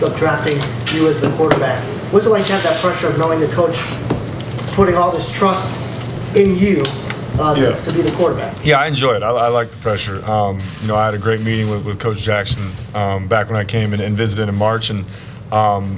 of drafting you as the quarterback. What's it like to have that pressure of knowing the coach putting all this trust in you to be the quarterback? Yeah, I enjoy it. I like the pressure. I had a great meeting with Coach Jackson back when I came and visited in March, and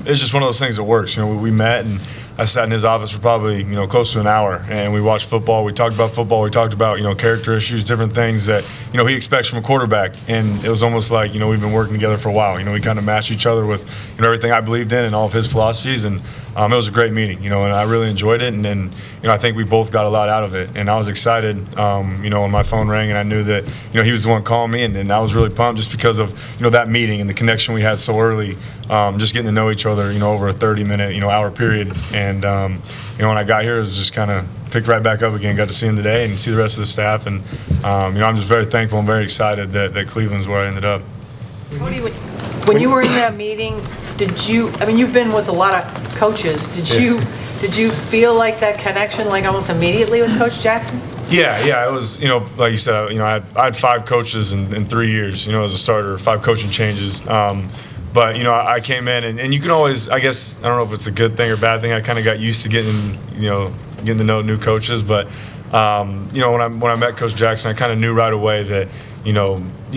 it's just one of those things that works. We met, and I sat in his office for probably close to an hour, and we watched football. We talked about football. We talked about character issues, different things that he expects from a quarterback. And it was almost like we've been working together for a while. We kind of matched each other with everything I believed in and all of his philosophies. And it was a great meeting. And I really enjoyed it. And I think we both got a lot out of it. And I was excited. When my phone rang and I knew that he was the one calling me, and I was really pumped just because of that meeting and the connection we had so early. Just getting to know each other over a 30-minute hour period. And when I got here, it was just kind of picked right back up again. Got to see him today and see the rest of the staff, and I'm just very thankful and very excited that Cleveland's where I ended up. Cody, when you were in that meeting, you've been with a lot of coaches. Did you feel like that connection, like almost immediately with Coach Jackson? Yeah, it was, like you said, I had 5 coaches in 3 years, as a starter, 5 coaching changes. But, I came in, and you can always, I guess, I don't know if it's a good thing or bad thing. I kind of got used to getting to know new coaches. But, when I met Coach Jackson, I kind of knew right away that, you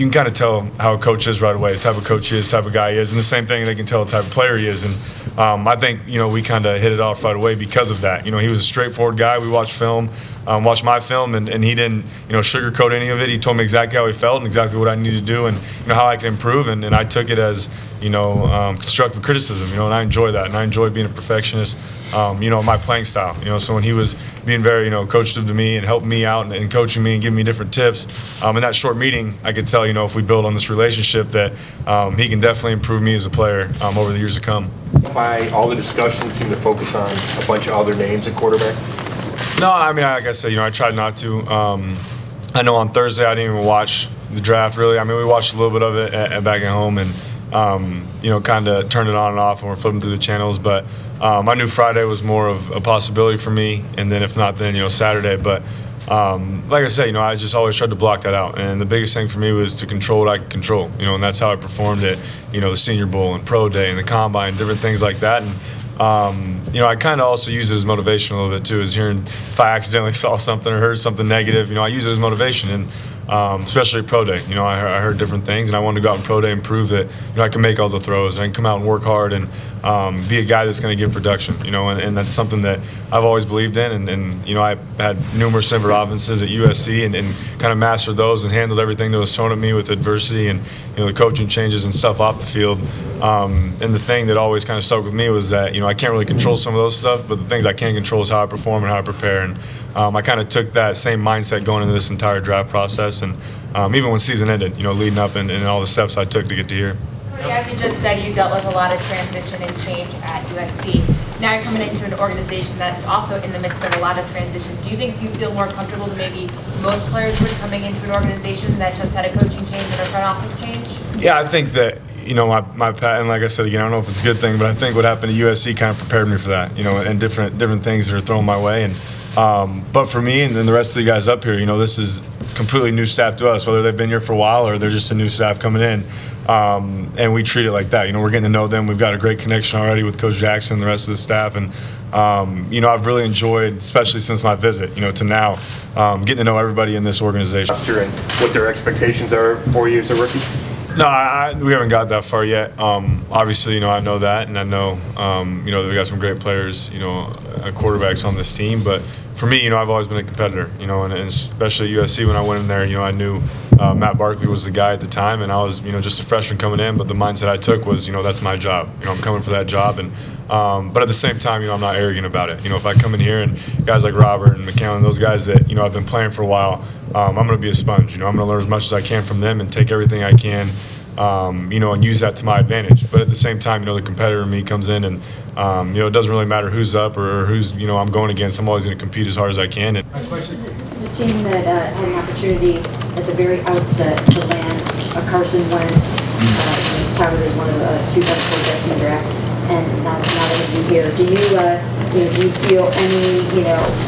can kind of tell how a coach is right away, the type of coach he is, type of guy he is. And the same thing, they can tell the type of player he is. And I think, we kind of hit it off right away because of that. He was a straightforward guy. We watched film, watched my film, and he didn't, sugarcoat any of it. He told me exactly how he felt and exactly what I needed to do and, how I could improve. And I took it as, constructive criticism, and I enjoy that. And I enjoy being a perfectionist, my playing style. So when he was being very, coachative to me and helping me out and coaching me and giving me different tips, in that short meeting, I could tell, if we build on this relationship that he can definitely improve me as a player over the years to come. Why all the discussions seem to focus on a bunch of other names at quarterback? No, like I said, I tried not to. I know on Thursday I didn't even watch the draft really. We watched a little bit of it back at home and, kind of turned it on and off when we're flipping through the channels. But I knew Friday was more of a possibility for me, and then if not, then Saturday. But like I said, I just always tried to block that out. And the biggest thing for me was to control what I could control, and that's how I performed at, the Senior Bowl and Pro Day and the Combine, different things like that. And I kind of also use it as motivation a little bit too, is hearing if I accidentally saw something or heard something negative, I use it as motivation. And especially at Pro Day, I heard different things, and I wanted to go out in Pro Day and prove that, I can make all the throws and I can come out and work hard and be a guy that's going to give production, and that's something that I've always believed in. And I had numerous different offenses at USC and kind of mastered those and handled everything that was thrown at me with adversity and, the coaching changes and stuff off the field. And the thing that always kind of stuck with me was that, I can't really control some of those stuff, but the things I can control is how I perform and how I prepare. And I kind of took that same mindset going into this entire draft process. And even when season ended, leading up and all the steps I took to get to here. Cody, as you just said, you dealt with a lot of transition and change at USC. Now you're coming into an organization that's also in the midst of a lot of transition. Do you think you feel more comfortable than maybe most players would coming into an organization that just had a coaching change and a front office change? Yeah, I think that, my and like I said again, I don't know if it's a good thing, but I think what happened at USC kind of prepared me for that, and different things that are thrown my way. And but for me and then the rest of the guys up here, this is completely new staff to us, whether they've been here for a while or they're just a new staff coming in. And we treat it like that. We're getting to know them. We've got a great connection already with Coach Jackson and the rest of the staff. And, I've really enjoyed, especially since my visit, to now, getting to know everybody in this organization. And what their expectations are for you as a rookie? No, we haven't got that far yet. Obviously, I know that, and I know, we got some great players, quarterbacks on this team. But for me, I've always been a competitor, and especially at USC when I went in there, I knew Matt Barkley was the guy at the time, and I was, just a freshman coming in. But the mindset I took was, that's my job. I'm coming for that job, and but at the same time, I'm not arrogant about it. If I come in here and guys like Robert and McCown, those guys that I've been playing for a while, I'm going to be a sponge. I'm going to learn as much as I can from them and take everything I can. And use that to my advantage. But at the same time, the competitor in me comes in, and it doesn't really matter who's up or who's I'm going against. I'm always going to compete as hard as I can. And this is a team that had an opportunity at the very outset to land a Carson Wentz, touted as one of the 2 best quarterbacks in the draft, and now that you're here, do you feel any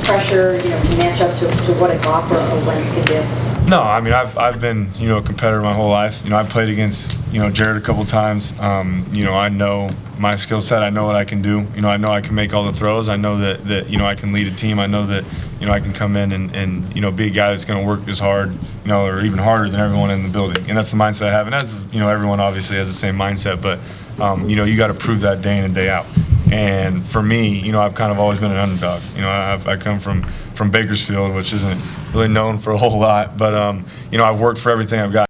pressure to match up to what a golfer or Wentz can do? No, I mean, I've been, a competitor my whole life. I played against, Jared a couple times. I know my skill set. I know what I can do. I know I can make all the throws. I know that I can lead a team. I know that, I can come in and be a guy that's going to work as hard, or even harder than everyone in the building. And that's the mindset I have. And as, everyone obviously has the same mindset, but, you got to prove that day in and day out. And for me, I've kind of always been an underdog. I come from Bakersfield, which isn't really known for a whole lot, but I've worked for everything I've got.